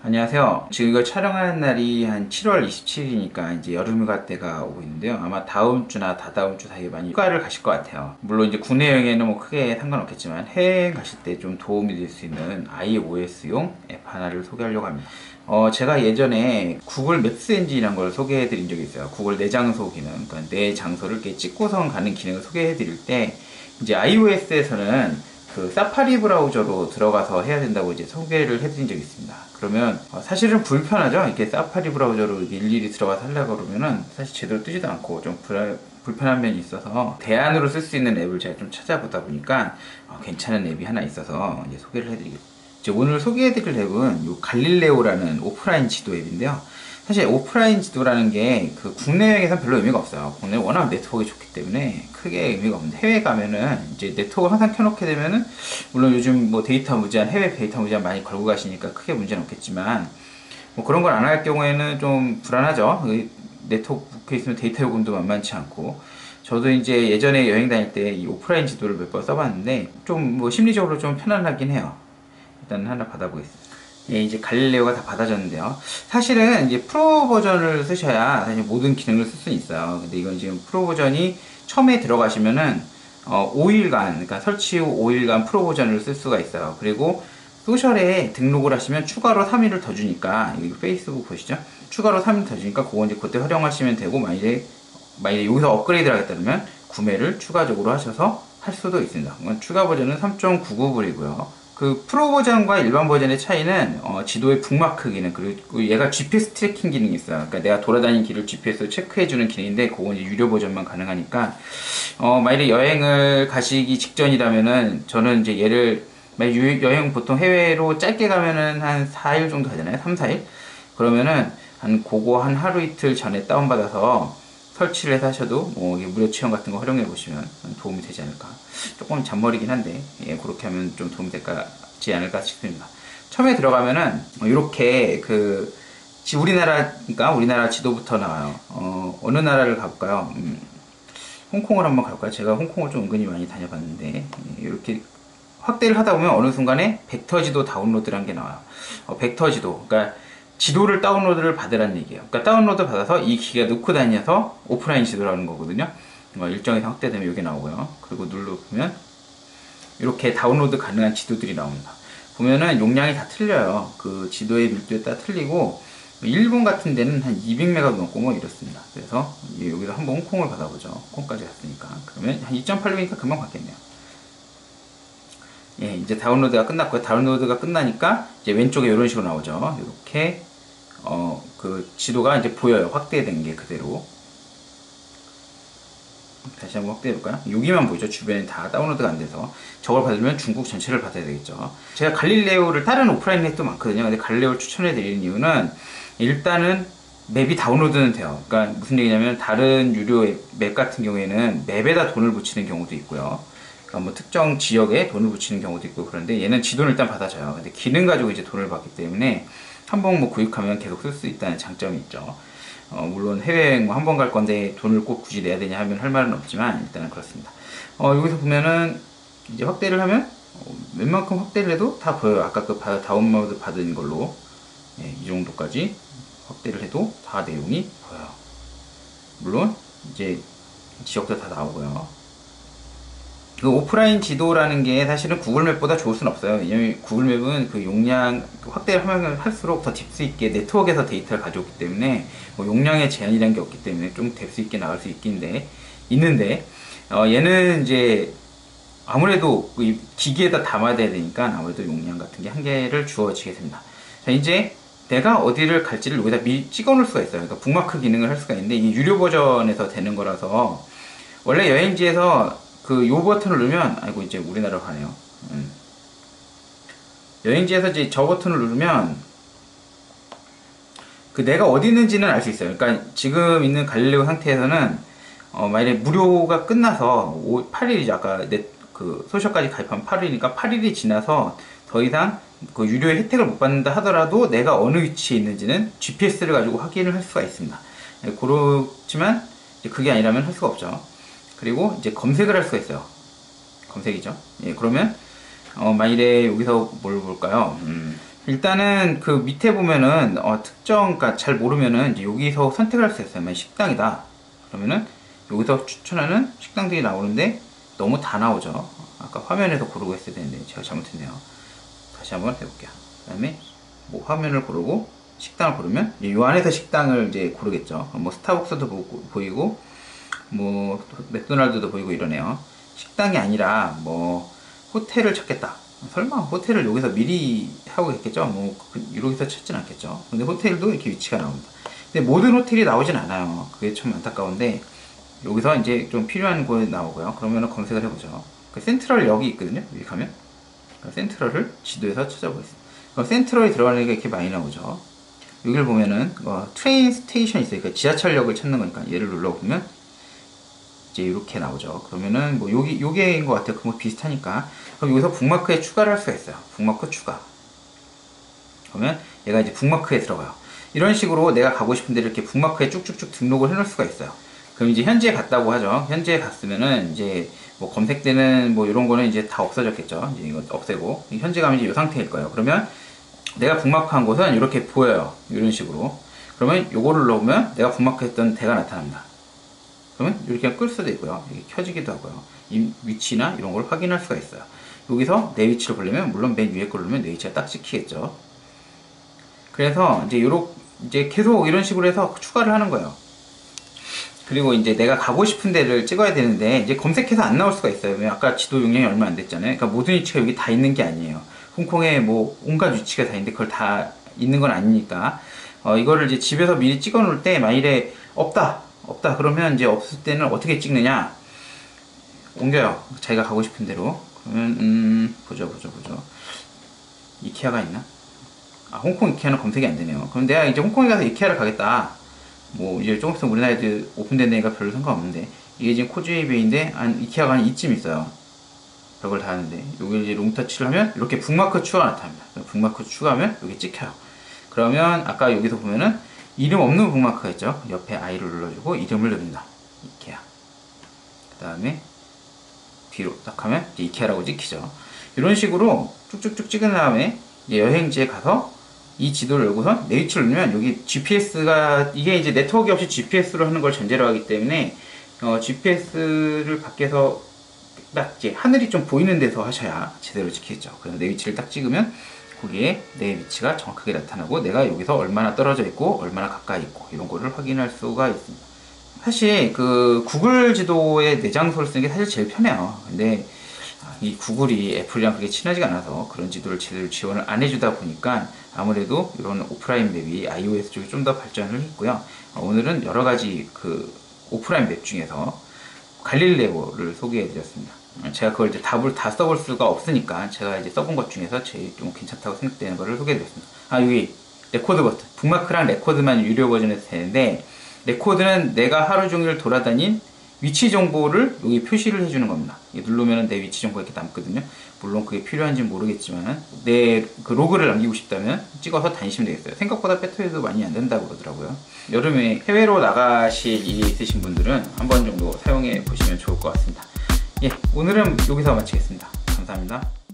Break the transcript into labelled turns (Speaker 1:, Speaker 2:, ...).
Speaker 1: 안녕하세요. 지금 이걸 촬영하는 날이 한 7월 27일이니까 이제 여름휴가 때가 오고 있는데요. 아마 다음 주나 다다음 주 사이에 많이 휴가를 가실 것 같아요. 물론 이제 국내 여행에는 뭐 크게 상관없겠지만 해외여행 가실 때 좀 도움이 될 수 있는 iOS용 앱 하나를 소개하려고 합니다. 제가 예전에 구글 맵스 엔진이라는 걸 소개해 드린 적이 있어요. 구글 내 장소 기능, 그러니까 내 장소를 이렇게 찍고선 가는 기능을 소개해 드릴 때 이제 iOS에서는 그 사파리 브라우저로 들어가서 해야 된다고 이제 소개를 해드린 적이 있습니다. 그러면 사실은 불편하죠. 이렇게 사파리 브라우저로 일일이 들어가서 하려고 그러면은 사실 제대로 뜨지도 않고 좀 불편한 면이 있어서 대안으로 쓸 수 있는 앱을 제가 좀 찾아보다 보니까 괜찮은 앱이 하나 있어서 이제 소개를 해드리겠습니다. 이제 오늘 소개해드릴 앱은 요 갈릴레오라는 오프라인 지도 앱인데요. 사실 오프라인 지도라는 게 그 국내 여행에서는 별로 의미가 없어요. 국내 워낙 네트워크가 좋기 때문에 크게 의미가 없는데, 해외 가면은 이제 네트워크를 항상 켜놓게 되면은, 물론 요즘 뭐 데이터 무제한, 해외 데이터 무제한 많이 걸고 가시니까 크게 문제는 없겠지만, 뭐 그런 걸 안 할 경우에는 좀 불안하죠. 네트워크에 있으면 데이터 요금도 만만치 않고. 저도 이제 예전에 여행 다닐 때 이 오프라인 지도를 몇 번 써봤는데 좀 뭐 심리적으로 좀 편안하긴 해요. 일단 하나 받아보겠습니다. 예, 이제 갈릴레오가 다 받아졌는데요. 사실은 이제 프로 버전을 쓰셔야 사실 모든 기능을 쓸 수는 있어요. 근데 이건 지금 프로 버전이 처음에 들어가시면은 5일간, 그러니까 설치 후 5일간 프로 버전을 쓸 수가 있어요. 그리고 소셜에 등록을 하시면 추가로 3일을 더 주니까, 여기 페이스북 보시죠? 추가로 3일 더 주니까 그거 이제 그때 활용하시면 되고, 만약에 여기서 업그레이드를 하겠다면 구매를 추가적으로 하셔서 할 수도 있습니다. 추가 버전은 3.99불이고요. 그 프로 버전과 일반 버전의 차이는 지도의 북마크 기능, 그리고 얘가 GPS 트래킹 기능이 있어요. 그러니까 내가 돌아다니는 길을 GPS로 체크해주는 기능인데, 그건 이제 유료 버전만 가능하니까, 만약에 여행을 가시기 직전이라면은, 저는 이제 만약 여행 보통 해외로 짧게 가면은 한 4일 정도 하잖아요. 3, 4일? 그러면은 그거 한 하루 이틀 전에 다운받아서 설치를 해서 하셔도 무료 체험 같은 거 활용해 보시면 도움이 되지 않을까. 조금 잔머리긴 한데, 예, 그렇게 하면 좀 도움이 되지 않을까 싶습니다. 처음에 들어가면은 이렇게 우리나라 지도부터 나와요. 어느 나라를 가볼까요? 홍콩을 한번 가볼까요? 제가 홍콩을 좀 은근히 많이 다녀봤는데, 이렇게 확대를 하다 보면 어느 순간에 벡터 지도 다운로드라는 게 나와요. 벡터 지도, 그러니까 지도를 다운로드를 받으라는 얘기예요. 그러니까 다운로드 받아서 이 기기에 넣고 다녀서 오프라인 지도라는 거거든요. 일정 이상 확대되면 이게 나오고요. 그리고 눌러보면 이렇게 다운로드 가능한 지도들이 나옵니다. 보면은 용량이 다 틀려요. 그 지도의 밀도에 따라 틀리고, 일본 같은 데는 한 200메가도 넘고 뭐 이렇습니다. 그래서 여기서 한번 홍콩을 받아보죠. 홍콩까지 갔으니까. 그러면 한 2.8배니까 금방 받겠네요. 예, 이제 다운로드가 끝났고요. 다운로드가 끝나니까 이제 왼쪽에 이런 식으로 나오죠. 이렇게 그 지도가 이제 보여요. 확대된 게 그대로. 다시 한번 확대해볼까요? 여기만 보이죠. 주변에 다 다운로드가 안 돼서. 저걸 받으면 중국 전체를 받아야 되겠죠. 제가 갈릴레오를, 다른 오프라인 앱도 많거든요. 근데 갈릴레오를 추천해드리는 이유는, 일단은 맵이 다운로드는 돼요. 그러니까 무슨 얘기냐면, 다른 유료 맵 같은 경우에는 맵에다 돈을 붙이는 경우도 있고요. 그러니까 뭐 특정 지역에 돈을 붙이는 경우도 있고, 그런데 얘는 지도를 일단 받아줘요. 근데 기능 가지고 이제 돈을 받기 때문에 한번 뭐 구입하면 계속 쓸 수 있다는 장점이 있죠. 물론 해외여행 한 번 갈 건데 돈을 꼭 굳이 내야 되냐 하면 할 말은 없지만, 일단은 그렇습니다. 여기서 보면은 이제 확대를 하면 웬만큼 확대를 해도 다 보여요. 아까 그 다운로드 받은 걸로, 예, 이 정도까지 확대를 해도 다 내용이 보여요. 물론 이제 지역도 다 나오고요. 그 오프라인 지도라는 게 사실은 구글맵보다 좋을 수는 없어요. 왜냐면 구글맵은 그 용량 확대를 하면 할수록 더 뎁스 있게 네트워크에서 데이터를 가져오기 때문에 뭐 용량의 제한이라는 게 없기 때문에 좀 뎁스 있게 나갈 수 있는데, 얘는 이제 아무래도 이 기기에다 담아야 되니까 아무래도 용량 같은 게 한계를 주어지게 됩니다. 자, 이제 내가 어디를 갈지를 여기다 미리 찍어 놓을 수가 있어요. 그러니까 북마크 기능을 할 수가 있는데, 이게 유료 버전에서 되는 거라서, 원래 여행지에서 요 버튼을 누르면, 아이고, 이제 우리나라로 가네요. 여행지에서 이제 저 버튼을 누르면, 내가 어디 있는지는 알 수 있어요. 그러니까 지금 있는 갈릴레오 상태에서는, 만약에 무료가 끝나서 8일이죠. 아까 소셜까지 가입하면 8일이니까 8일이 지나서 더 이상 그 유료의 혜택을 못 받는다 하더라도 내가 어느 위치에 있는지는 GPS를 가지고 확인을 할 수가 있습니다. 그렇지만, 그게 아니라면 할 수가 없죠. 그리고 이제 검색을 할 수가 있어요. 검색이죠. 예, 그러면 만일에 여기서 뭘 볼까요? 일단은 그 밑에 보면은 특정, 그러니까 잘 모르면은 이제 여기서 선택할 수 있어요. 만약 식당이다 그러면은 여기서 추천하는 식당들이 나오는데 너무 다 나오죠. 아까 화면에서 고르고 했어야 되는데 제가 잘못했네요. 다시 한번 해볼게요. 그 다음에 뭐 화면을 고르고 식당을 고르면 이 안에서 식당을 이제 고르겠죠. 뭐 스타벅스도 보이고 뭐 맥도날드도 보이고 이러네요. 식당이 아니라 뭐 호텔을 찾겠다. 설마 호텔을 여기서 미리 하고 있겠죠? 뭐 여기서 찾진 않겠죠. 근데 호텔도 이렇게 위치가 나옵니다. 근데 모든 호텔이 나오진 않아요. 그게 참 안타까운데 여기서 이제 좀 필요한 곳이 나오고요. 그러면 검색을 해보죠. 그 센트럴역이 있거든요. 여기 가면 센트럴을 지도에서 찾아보겠습니다. 센트럴이 들어가는 게 이렇게 많이 나오죠. 여기를 보면은 트레인 스테이션 있어요. 그러니까 지하철역을 찾는 거니까 얘를 눌러보면 이제 이렇게 나오죠. 그러면은 뭐 요게인 것 같아요. 뭐 비슷하니까. 그럼 여기서 북마크에 추가를 할 수가 있어요. 북마크 추가. 그러면 얘가 이제 북마크에 들어가요. 이런 식으로 내가 가고 싶은 데를 이렇게 북마크에 쭉쭉쭉 등록을 해 놓을 수가 있어요. 그럼 이제 현지에 갔다고 하죠. 현지에 갔으면은 이제 뭐 검색되는 뭐 이런 거는 이제 다 없어졌겠죠. 이제 이거 없애고 현지 가면 이제 이 상태일 거예요. 그러면 내가 북마크한 곳은 이렇게 보여요. 이런 식으로. 그러면 요거를 넣으면 내가 북마크했던 데가 나타납니다. 그러면 이렇게 끌 수도 있고요. 이렇게 켜지기도 하고요. 이 위치나 이런 걸 확인할 수가 있어요. 여기서 내 위치를 보려면 물론 맨 위에 걸 누르면 내 위치가 딱 찍히겠죠. 그래서 이제 계속 이런 식으로 해서 추가를 하는 거예요. 그리고 이제 내가 가고 싶은 데를 찍어야 되는데 이제 검색해서 안 나올 수가 있어요. 아까 지도 용량이 얼마 안 됐잖아요. 그러니까 모든 위치가 여기 다 있는 게 아니에요. 홍콩에 뭐 온갖 위치가 다 있는데 그걸 다 있는 건 아니니까 이거를 이제 집에서 미리 찍어 놓을 때 만일에 없다 그러면 이제 없을 때는 어떻게 찍느냐, 옮겨요. 자기가 가고 싶은 대로. 그러면 보죠. 이케아가 있나? 홍콩 이케아는 검색이 안 되네요. 그럼 내가 이제 홍콩에 가서 이케아를 가겠다. 뭐 이제 조금 있으면 우리나라에도 오픈된다니까 별로 상관없는데 이게 지금 코즈웨이베이인데 이케아가 한 이쯤 있어요. 별걸 다 하는데 여기 이제 롱터치를 하면 이렇게 북마크 추가가 나타납니다. 북마크 추가하면 여기 찍혀요. 그러면 아까 여기서 보면은 이름 없는 북마크가 있죠. 옆에 I를 눌러주고 이름을 넣습니다. 이케아. 그 다음에 뒤로 딱 하면 이제 이케아라고 찍히죠. 이런 식으로 쭉쭉쭉 찍은 다음에 이제 여행지에 가서 이 지도를 열고서 내 위치를 누르면 여기 GPS가 이게 이제 네트워크 없이 GPS로 하는 걸 전제로 하기 때문에 GPS를 밖에서 딱 이제 하늘이 좀 보이는 데서 하셔야 제대로 찍히겠죠. 그래서 내 위치를 딱 찍으면 거기에 내 위치가 정확하게 나타나고 내가 여기서 얼마나 떨어져 있고 얼마나 가까이 있고 이런 거를 확인할 수가 있습니다. 사실 그 구글 지도에 내 장소를 쓰는 게 사실 제일 편해요. 근데 이 구글이 애플이랑 그렇게 친하지가 않아서 그런 지도를 제대로 지원을 안 해주다 보니까 아무래도 이런 오프라인 맵이 iOS 쪽이 좀 더 발전을 했고요. 오늘은 여러 가지 그 오프라인 맵 중에서 갈릴레오를 소개해 드렸습니다. 제가 그걸 이제 답을 다 써볼 수가 없으니까 제가 이제 써본 것 중에서 제일 좀 괜찮다고 생각되는 거를 소개해 드렸습니다. 여기 레코드 버튼, 북마크랑 레코드만 유료 버전에서 되는데 레코드는 내가 하루 종일 돌아다닌 위치 정보를 여기 표시를 해주는 겁니다. 누르면 내 위치 정보가 이렇게 남거든요. 물론 그게 필요한지는 모르겠지만 내 그 로그를 남기고 싶다면 찍어서 다니시면 되겠어요. 생각보다 배터리도 많이 안 된다고 그러더라고요. 여름에 해외로 나가실 일이 있으신 분들은 한 번 정도 사용해 보시면 좋을 것 같습니다. 예, 오늘은 여기서 마치겠습니다. 감사합니다.